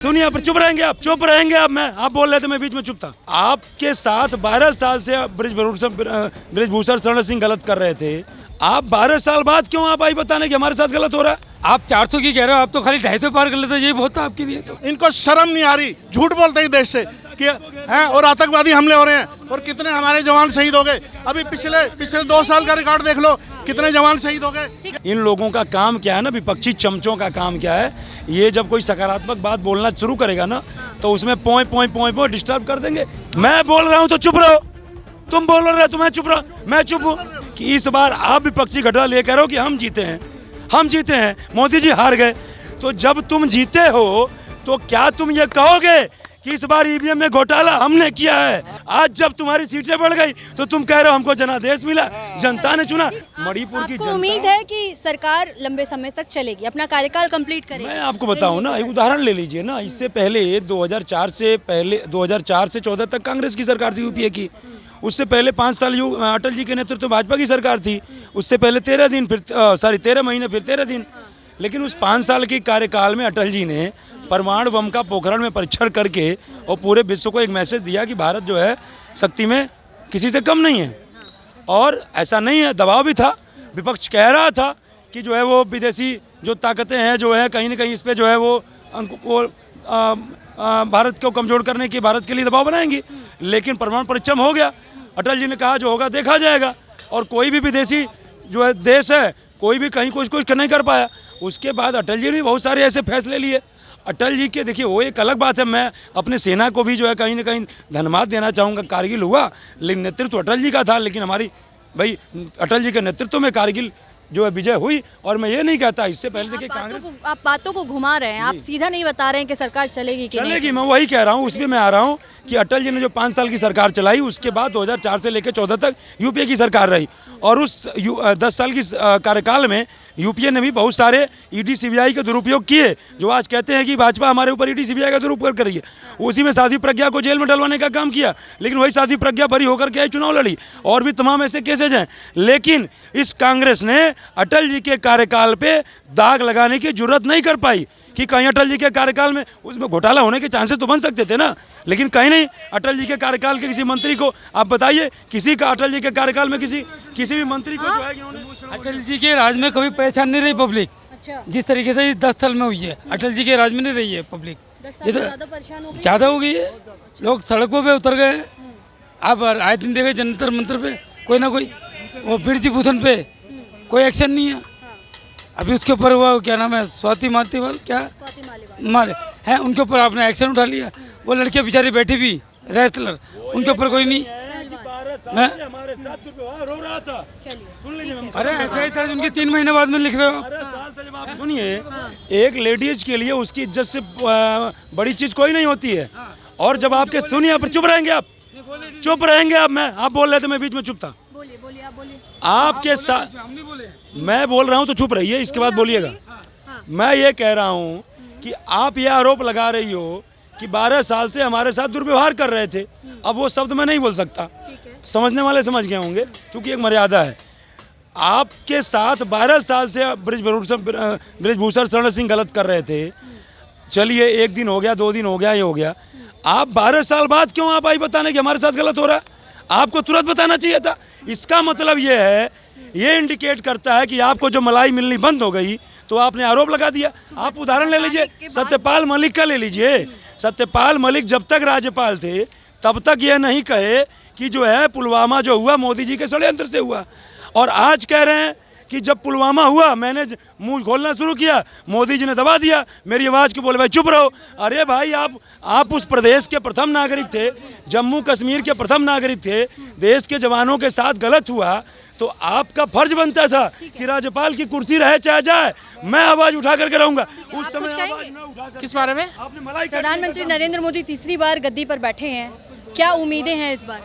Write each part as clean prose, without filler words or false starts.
सुनिए, आप चुप रहेंगे, आप चुप रहेंगे। आप बोल रहे थे, मैं बीच में चुप था। आपके साथ 12 साल से ब्रिजभूषण शरण सिंह गलत कर रहे थे। आप 12 साल बाद क्यों आप आई बताने कि हमारे साथ गलत हो रहा है? आप 400 की कह रहे हो, आप तो खाली 250 पार कर लेते, ये बहुत था आपके लिए। तो इनको शर्म नहीं आ रही, झूठ बोलते ही देश से कि हैं, और आतंकवादी हमले हो रहे हैं, और कितने हमारे जवान शहीद हो गए। अभी पिछले 2 साल का रिकॉर्ड देख लो, कितने जवान शहीद हो गए। इन लोगों का काम क्या है ना, विपक्षी चमचों का काम क्या है, ये जब कोई सकारात्मक बात बोलना शुरू करेगा ना, तो उसमें पोई डिस्टर्ब कर देंगे। मैं बोल रहा हूँ तो चुप रहो, तुम बोल रहे हो तो मैं चुप रहा, मैं चुप हूँ। कि इस बार आप विपक्षी घटना लेकर हो कि हम जीते हैं, मोदी जी हार गए। तो जब तुम जीते हो तो क्या तुम ये कहोगे कि इस बार ईवीएम में घोटाला हमने किया है? आज जब तुम्हारी सीटें बढ़ गई तो तुम कह रहे हो हमको जनादेश मिला, जनता ने चुना। मणिपुर की जनता, उम्मीद है कि सरकार लंबे समय तक चलेगी, अपना कार्यकाल कंप्लीट करेगी। मैं आपको बताऊं ना, एक उदाहरण ले लीजिए ना। इससे पहले 2004 से 14 तक कांग्रेस की सरकार थी, यूपीए की। उससे पहले 5 साल अटल जी के नेतृत्व भाजपा की सरकार थी। उससे पहले 13 महीने फिर 13 दिन। लेकिन उस 5 साल के कार्यकाल में अटल जी ने परमाणु बम का पोखरण में परीक्षण करके और पूरे विश्व को एक मैसेज दिया कि भारत जो है शक्ति में किसी से कम नहीं है। और ऐसा नहीं है, दबाव भी था, विपक्ष कह रहा था कि जो है वो विदेशी जो ताकतें हैं जो है कहीं ना कहीं इस पर जो है वो भारत को कमज़ोर करने की, भारत के लिए दबाव बनाएंगी। लेकिन परमाणु परीक्षण हो गया। अटल जी ने कहा जो होगा देखा जाएगा, और कोई भी विदेशी जो है देश है, कोई भी कहीं कुछ नहीं कर पाया। उसके बाद अटल जी ने बहुत सारे ऐसे फैसले लिए। अटल जी के देखिए वो एक अलग बात है, मैं अपने सेना को भी जो है कहीं ना कहीं धन्यवाद देना चाहूँगा। कारगिल हुआ लेकिन नेतृत्व अटल जी का था, लेकिन हमारी भाई अटल जी के नेतृत्व में कारगिल जो है विजय हुई। और मैं ये नहीं कहता, इससे पहले देखिए कांग्रेस, आप बातों को घुमा रहे हैं, आप सीधा नहीं बता रहे हैं कि सरकार चलेगी कि नहीं चलेगी। मैं वही कह रहा हूँ, उसमें मैं आ रहा हूँ कि अटल जी ने जो 5 साल की सरकार चलाई, उसके बाद 2004 से लेकर 14 तक यूपीए की सरकार रही। और उस 10 साल की कार्यकाल में यूपीए ने भी बहुत सारे ईडी सीबीआई के दुरुपयोग किए। जो आज कहते हैं कि भाजपा हमारे ऊपर ईडी सीबीआई का दुरुपयोग कर रही है, उसी में साध्वी प्रज्ञा को जेल में डलवाने का काम किया। लेकिन वही साध्वी प्रज्ञा बरी होकर के चुनाव लड़ी, और भी तमाम ऐसे केसेज हैं। लेकिन इस कांग्रेस ने अटल जी के कार्यकाल पे दाग लगाने की जरूरत नहीं कर पाई कि कहीं अटल जी के कार्यकाल में उसमें घोटाला होने के चांसेस तो बन सकते थे ना, लेकिन कहीं नहीं। अटल जी के कार्यकाल के किसी मंत्री को आप बताइए, किसी का अटल जी के कार्यकाल में किसी भी मंत्री को जो है कि उन्होंने, अटल जी के राज में कभी परेशान नहीं रही पब्लिक। अच्छा, जिस तरीके से 10 साल में हुई है, अटल जी के राज में नहीं रही है पब्लिक। 10 साल से ज़्यादा परेशान हो गई। ज़्यादा हो गई है, लोग सड़कों पे उतर गए हैं। आप आए दिन देखे जंतर मंतर पे कोई ना कोई, वो ब्रिजभूषण पे कोई एक्शन नहीं है। अभी उसके ऊपर वो क्या नाम है, स्वाति मालीवाल माले हैं, उनके ऊपर आपने एक्शन उठा लिया। वो लड़कियां बेचारी बैठी भी रेस्लर, उनके ऊपर कोई नहीं। हमारे साथ दुर्व्यवहार हो रहा था। सुन लीजिए, अरे एफआईआर दर्ज उनके 3 महीने बाद में लिख रहे हो। साल से जब आप सुनिए, एक लेडीज के लिए उसकी इज्जत से बड़ी चीज कोई नहीं होती है। और जब आपके सुनिए, आप चुप रहेंगे, आप चुप रहेंगे। आप बोल रहे थे, मैं बीच में चुप था। बोलिए आप बोलिए। आपके साथ मैं बोल रहा हूँ तो चुप रहिए, इसके बाद बोलिएगा। मैं ये कह रहा हूँ कि आप ये आरोप लगा रही हो कि 12 साल से हमारे साथ दुर्व्यवहार कर रहे थे। अब वो शब्द मैं नहीं बोल सकता, समझने वाले समझ गए होंगे, क्योंकि एक मर्यादा है। आपके साथ 12 साल से ब्रिजभूषण शरण सिंह गलत कर रहे थे। चलिए 1 दिन हो गया, 2 दिन हो गया, ये हो गया। आप 12 साल बाद क्यों आप आई बताने कि हमारे साथ गलत हो रहा है? आपको तुरंत बताना चाहिए था। इसका मतलब ये है, ये इंडिकेट करता है कि आपको जो मलाई मिलनी बंद हो गई, तो आपने आरोप लगा दिया। आप उदाहरण ले लीजिए, सत्यपाल मलिक का ले लीजिए। सत्यपाल मलिक जब तक राज्यपाल थे तब तक ये नहीं कहे कि जो है पुलवामा जो हुआ मोदी जी के षड्यंत्र से हुआ। और आज कह रहे हैं कि जब पुलवामा हुआ मैंने मुंह खोलना शुरू किया, मोदी जी ने दबा दिया मेरी आवाज़ को, बोले भाई चुप रहो। अरे भाई आप उस प्रदेश के प्रथम नागरिक थे, जम्मू कश्मीर के प्रथम नागरिक थे। देश के जवानों के साथ गलत हुआ तो आपका फर्ज बनता था कि राज्यपाल की कुर्सी रहे चाहे जाए, मैं आवाज़ उठा करके रहूँगा। उस समय आवाज़ न उठा कर, किस बारे में आपने मलाई प्रधानमंत्री नरेंद्र मोदी तीसरी बार गद्दी पर बैठे हैं, क्या उम्मीदें हैं इस बार?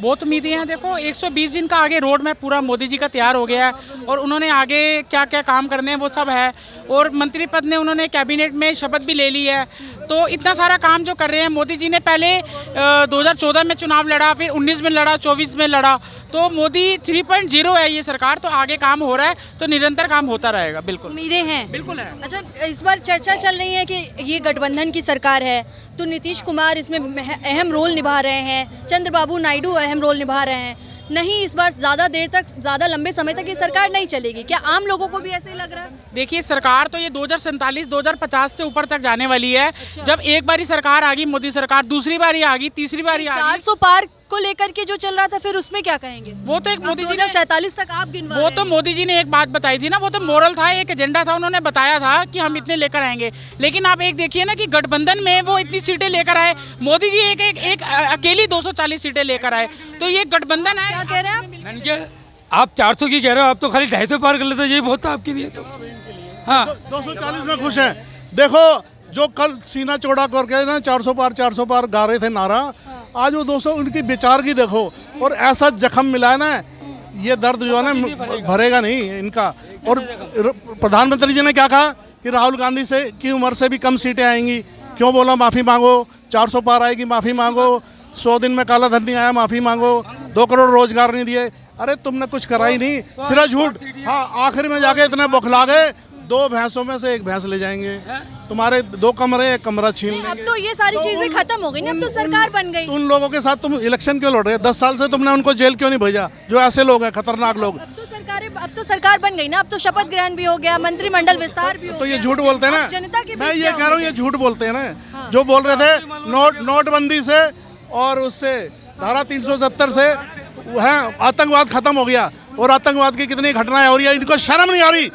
बहुत उम्मीदें हैं। देखो 120 दिन का आगे रोड मैप पूरा मोदी जी का तैयार हो गया है और उन्होंने आगे क्या क्या काम करने हैं वो सब है, और मंत्री पद ने उन्होंने कैबिनेट में शपथ भी ले ली है। तो इतना सारा काम जो कर रहे हैं मोदी जी ने, पहले 2014 में चुनाव लड़ा, फिर 19 में लड़ा, 24 में लड़ा, तो मोदी 3.0 है ये सरकार। तो आगे काम हो रहा है, तो निरंतर काम होता रहेगा। बिल्कुल उम्मीदें हैं। बिल्कुल है। अच्छा, इस बार चर्चा चल रही है कि ये गठबंधन की सरकार है, तो नीतीश कुमार इसमें अहम रोल निभा रहे हैं, चंद्रबाबू नायडू अहम रोल निभा रहे हैं। नहीं, इस बार ज़्यादा देर तक, ज़्यादा लंबे समय तक ये सरकार नहीं चलेगी। क्या आम लोगों को भी ऐसे ही लग रहा है? देखिए, सरकार तो ये 2047 2050 से ऊपर तक जाने वाली है। जब एक बारी सरकार आ गई मोदी सरकार, दूसरी बारी आ गई, तीसरी बारी आ गई। 400 पार को लेकर के जो चल रहा था, फिर उसमें क्या कहेंगे? वो तो एक मोदी जी ने 47 तक आप गिनवा वो तो मोदी जी ने एक बात बताई थी ना, वो तो मोरल था, एक एजेंडा था, उन्होंने बताया था कि हम इतने लेकर आएंगे। लेकिन आप एक देखिए ना कि गठबंधन में वो इतनी सीटें लेकर आए, मोदी जी एक अकेली 240 सीटें लेकर आए। तो ये गठबंधन है। क्या कह रहे हैं आप? मैंने क्या, आप 400 की कह रहे हो, आप तो खाली 250 पार कर लेते, यही बहुत था आपके लिए तो। हाँ, 240 में खुश हैं। देखो, जो कल सीना चौड़ा करके ना 400 पार गा रहे थे नारा, आज वो 200, उनकी विचार की देखो, और ऐसा जख्म मिला है ना, ये दर्द जो है ना भरेगा नहीं इनका। और प्रधानमंत्री जी ने क्या कहा कि राहुल गांधी से की उम्र से भी कम सीटें आएंगी। क्यों बोला माफ़ी मांगो, 400 पार आएगी माफ़ी मांगो, 100 दिन में काला धन नहीं आया माफ़ी मांगो, 2 करोड़ रोजगार नहीं दिए। अरे तुमने कुछ करा ही नहीं, सिर्फ झूठ। हाँ, आखिर में जाके इतने बौखला गए, 2 भैंसों में से 1 भैंस ले जाएंगे, तुम्हारे 2 कमरे 1 कमरा छीन अब लेंगे। तो ये सारी चीजें खत्म हो गई ना, अब तो सरकार बन गई। उन लोगों के साथ तुम इलेक्शन क्यों लड़ रहे? 10 साल से तुमने उनको जेल क्यों नहीं भेजा, जो ऐसे लोग हैं, खतरनाक लोग? अब तो सरकार बन गई ना, अब तो शपथ ग्रहण भी हो गया, मंत्रिमंडल विस्तार भी हो तो ये गया। झूठ बोलते हैं अब ना, जनता के मैं बीच ये क्या कह रहा हूँ, होगा? ये झूठ बोलते हैं ना। हाँ। जो बोल रहे थे नोटबंदी से और उससे धारा 370 से है आतंकवाद खत्म हो गया, और आतंकवाद की कितनी घटनाएं हो रही है, इनको शर्म नहीं आ रही,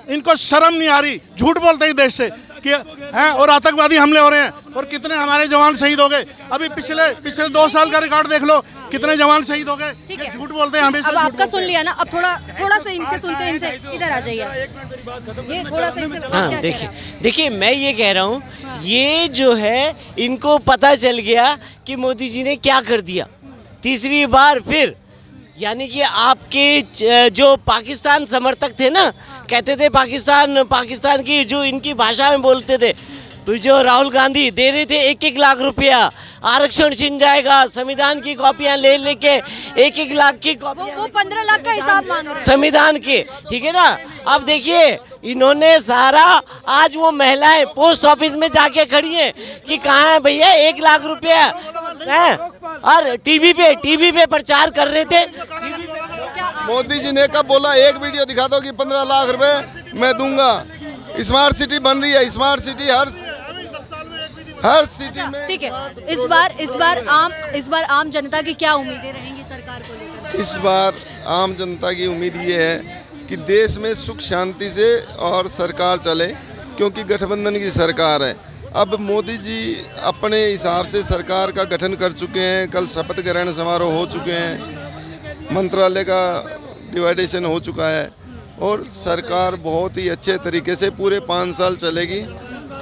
इनको शर्म नहीं आ रही। झूठ बोलते हैं देश से कि हैं, और आतंकवादी हमले हो रहे हैं, और कितने हमारे जवान शहीद हो गए। अभी पिछले 2 साल का रिकॉर्ड देख लो, कितने जवान शहीद हो गए। ठीक है। झूठ बोलते हैं हमेशा। अब आपका सुन लिया ना, अब थोड़ा सा इनसे सुनते हैं, इनसे इधर आ जाइए। ये थोड़ा सा इनसे हाँ, क्या कह देखिए रहा है? देखिए, मैं ये कह रहा हूँ, हाँ। ये जो है इनको पता चल गया कि मोदी जी ने क्या कर दिया। तीसरी बार फिर, यानी कि आपके जो पाकिस्तान समर्थक थे ना, कहते थे पाकिस्तान की, जो इनकी भाषा में बोलते थे, तो जो राहुल गांधी दे रहे थे 1-1 लाख रुपया, आरक्षण छिन जाएगा, संविधान की कॉपियां ले लेके 1-1 लाख की कॉपियां, वो 15 लाख का हिसाब मांग रहे हैं। संविधान के, ठीक है ना। अब देखिए, इन्होंने सारा, आज वो महिलाएं पोस्ट ऑफिस में जाके खड़ी हैं कि कहाँ है भैया 1 लाख रुपया है, और टीवी पे प्रचार कर रहे थे। मोदी जी ने कब बोला? एक वीडियो दिखा दो कि 15 लाख रुपए मैं दूंगा। स्मार्ट सिटी बन रही है, स्मार्ट सिटी हर सिटी में। ठीक है, इस बार आम जनता की क्या उम्मीदें रहेंगी सरकार को लेकर? इस बार आम जनता की उम्मीद ये है कि देश में सुख शांति से और सरकार चले, क्योंकि गठबंधन की सरकार है। अब मोदी जी अपने हिसाब से सरकार का गठन कर चुके हैं, कल शपथ ग्रहण समारोह हो चुके हैं, मंत्रालय का डिवाइडेशन हो चुका है, और सरकार बहुत ही अच्छे तरीके से पूरे 5 साल चलेगी।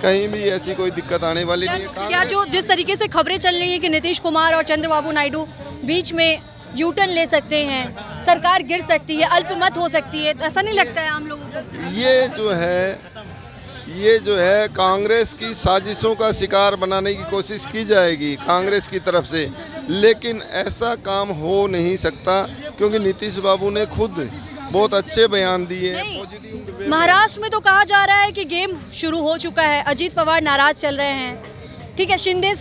कहीं भी ऐसी कोई दिक्कत आने वाली नहीं है। क्या जो जिस तरीके से खबरें चल रही हैं कि नीतीश कुमार और चंद्रबाबू नायडू बीच में यूटर्न ले सकते हैं, सरकार गिर सकती है, अल्पमत हो सकती है, ऐसा नहीं लगता है आम लोगों को? ये जो है कांग्रेस की साजिशों का शिकार बनाने की कोशिश की जाएगी कांग्रेस की तरफ से, लेकिन ऐसा काम हो नहीं सकता, क्योंकि नीतीश बाबू ने खुद बहुत अच्छे बयान दिए। महाराष्ट्र में तो कहा जा रहा है कि गेम शुरू हो चुका है, अजीत पवार नाराज चल रहे हैं। ठीक है, शिंदे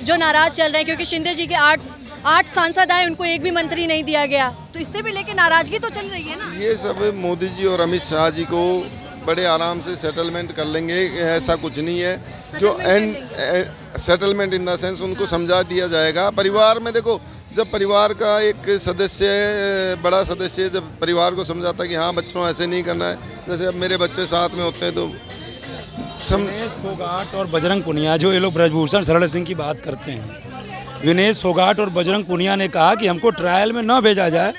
जो नाराज चल रहे हैं क्योंकि शिंदे जी के 8 सांसद आए, उनको एक भी मंत्री नहीं दिया गया, तो इससे भी लेके नाराजगी तो चल रही है ना। ये सब मोदी जी और अमित शाह जी को बड़े आराम से सेटलमेंट कर लेंगे, ऐसा कुछ नहीं है। जो सेटलमेंट इन द सेंस उनको समझा दिया जाएगा। परिवार में देखो, जब परिवार का एक सदस्य, बड़ा सदस्य जब परिवार को समझाता है कि हाँ बच्चों ऐसे नहीं करना है, जैसे अब मेरे बच्चे साथ में होते हैं तो विनेश फोगाट और बजरंग पुनिया, जो ये लोग ब्रजभूषण शरण सिंह की बात करते हैं, विनेश फोगाट और बजरंग पुनिया ने कहा कि हमको ट्रायल में न भेजा जाए,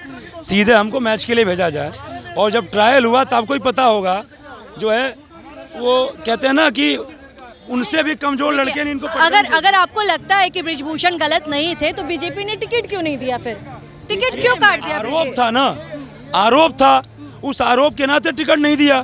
सीधे हमको मैच के लिए भेजा जाए। और जब ट्रायल हुआ तो आपको ही पता होगा, जो है वो कहते हैं ना कि उनसे भी कमजोर लड़के ने इनको अगर आपको लगता है कि ब्रिजभूषण गलत नहीं थे तो बीजेपी ने टिकट क्यों नहीं दिया, फिर टिकट क्यों काट दिया? आरोप था ना, आरोप था, उस आरोप के नाते टिकट नहीं दिया।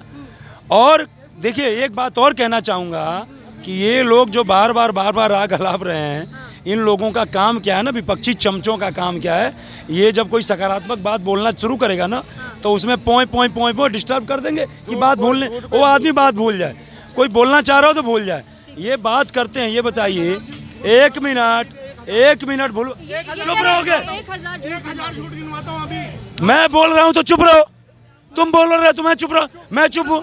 और देखिए एक बात और कहना चाहूँगा कि ये लोग जो बार बार आग हलाप रहे हैं, इन लोगों का काम क्या है ना, विपक्षी चमचों का काम क्या है, ये जब कोई सकारात्मक बात बोलना शुरू करेगा ना तो उसमें पोई डिस्टर्ब कर देंगे कि बात भूलने, वो आदमी बात भूल जाए, कोई बोलना चाह रहा हो तो भूल जाए। ये बात करते हैं, ये बताइए, एक मिनट बोलो, चुप रहोगे? मैं बोल रहा हूँ तो चुप रहो, तुम बोल रहे हो तो मैं चुप रहा, मैं चुप हूँ,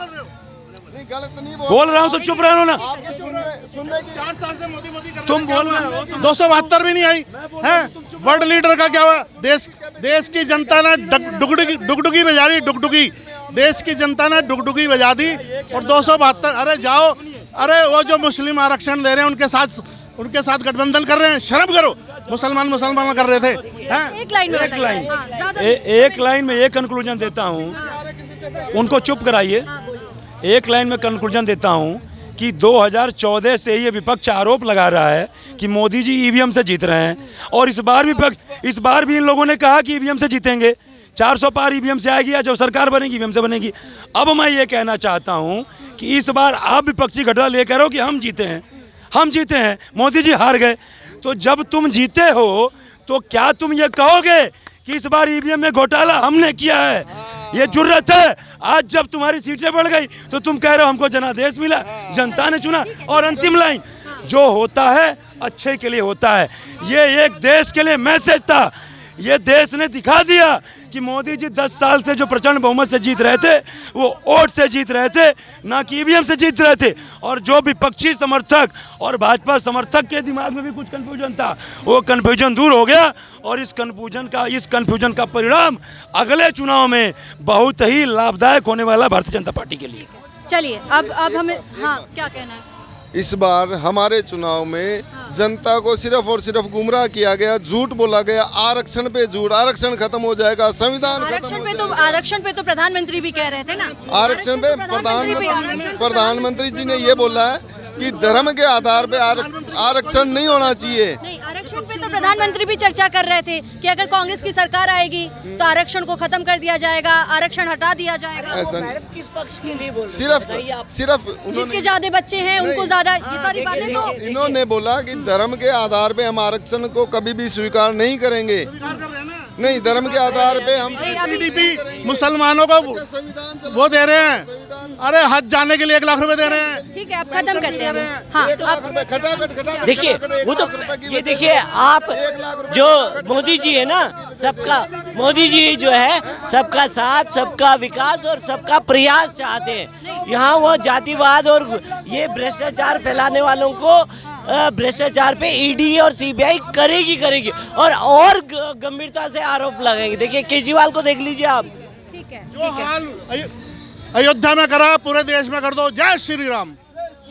बोल रहा हूँ तो चुप रहो ना। 4 साल से मोदी तुम बोल रहे हो, 272 भी नहीं आई है। वर्ल्ड लीडर का क्या हुआ? देश की जनता ने डुगडुगी बजा दी, डुगडुगी देश की जनता ने डुगडुगी बजा दी और 272। अरे जाओ, अरे वो जो मुस्लिम आरक्षण दे रहे हैं उनके साथ गठबंधन कर रहे हैं, शर्म करो। मुसलमान कर रहे थे हैं? एक लाइन में एक कंक्लूजन देता हूँ, उनको चुप कराइए। एक लाइन में कंक्लूजन देता हूँ कि 2014 से ये विपक्ष आरोप लगा रहा है कि मोदी जी ईवीएम से जीत रहे हैं, और इस बार भी इन लोगों ने कहा कि ईवीएम से जीतेंगे, 400 पार ईवीएम से आएगी, या जो सरकार बनेगी ईवीएम से बनेगी। अब मैं ये कहना चाहता हूँ कि इस बार आप विपक्षी घटना लेकर हो कि हम जीते हैं, मोदी जी हार गए। तो जब तुम जीते हो तो क्या तुम ये कहोगे कि इस बार ईवीएम में घोटाला हमने किया है? ये जुर्रत है? आज जब तुम्हारी सीटें बढ़ गई तो तुम कह रहे हो हमको जनादेश मिला, जनता ने चुना। और अंतिम लाइन, जो होता है अच्छे के लिए होता है, ये एक देश के लिए मैसेज था। ये देश ने दिखा दिया कि मोदी जी 10 साल से जो प्रचंड बहुमत से जीत रहे थे वो वोट से जीत रहे थे, ना कि ईवीएम से जीत रहे थे। और जो विपक्षी समर्थक और भाजपा समर्थक के दिमाग में भी कुछ कन्फ्यूजन था, वो कन्फ्यूजन दूर हो गया, और इस कन्फ्यूजन का परिणाम अगले चुनाव में बहुत ही लाभदायक होने वाला भारतीय जनता पार्टी के लिए। चलिए अब हमें, हाँ, क्या कहना है? इस बार हमारे चुनाव में जनता को सिर्फ और सिर्फ गुमराह किया गया, झूठ बोला गया, आरक्षण पे झूठ, आरक्षण खत्म हो जाएगा, संविधान आरक्षण पे तो प्रधानमंत्री भी कह रहे थे ना। आरक्षण पे प्रधानमंत्री जी ने ये बोला है कि धर्म के आधार पे आरक्षण नहीं होना चाहिए। नहीं, आरक्षण पे तो प्रधानमंत्री भी चर्चा कर रहे थे कि अगर कांग्रेस की सरकार आएगी तो आरक्षण को खत्म कर दिया जाएगा, आरक्षण हटा दिया जाएगा। ऐसा किस पक्ष के लिए बोल? सिर्फ जिनके ज्यादा बच्चे हैं उनको ज्यादा, ये सारी बातें तो इन्होंने बोला कि धर्म के आधार पे हम आरक्षण को कभी भी स्वीकार नहीं करेंगे। नहीं, धर्म के आधार पे हम टीडीपी मुसलमानों को वो दे रहे हैं, अरे हज जाने के लिए 1 लाख रुपए दे रहे हैं। ठीक है, अब खत्म करते हैं। हाँ, देखिए वो तो ये देखिए, आप जो मोदी जी है ना, मोदी जी जो है सबका साथ, सबका विकास और सबका प्रयास चाहते हैं। यहाँ वो जातिवाद और ये भ्रष्टाचार फैलाने वालों को भ्रष्टाचार पे ईडी और सीबीआई करेगी और गंभीरता से आरोप लगाएंगे। देखिए केजरीवाल को देख लीजिए आप। ठीक है, जो हाल अयोध्या में करा पूरे देश में कर दो। जय श्री राम,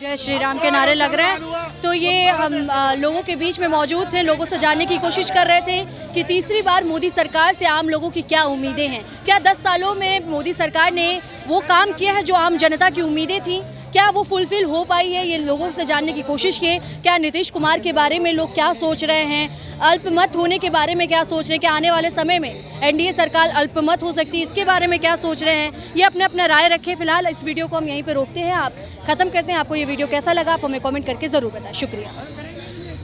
जय श्री राम के नारे लग रहे हैं। तो ये हम लोगों के बीच में मौजूद थे, लोगों से जानने की कोशिश कर रहे थे कि तीसरी बार मोदी सरकार से आम लोगों की क्या उम्मीदें हैं। क्या 10 सालों में मोदी सरकार ने वो काम किया है जो आम जनता की उम्मीदें थी, क्या वो फुलफिल हो पाई है? ये लोगों से जानने की कोशिश की। क्या नीतीश कुमार के बारे में लोग क्या सोच रहे हैं, अल्पमत होने के बारे में क्या सोच रहे हैं, क्या आने वाले समय में एनडीए सरकार अल्पमत हो सकती है, इसके बारे में क्या सोच रहे हैं, ये अपना राय रखें। फिलहाल इस वीडियो को हम यहीं पर रोकते हैं, आप खत्म करते हैं। आपको ये वीडियो कैसा लगा आप हमें कमेंट करके ज़रूर बताएं। शुक्रिया।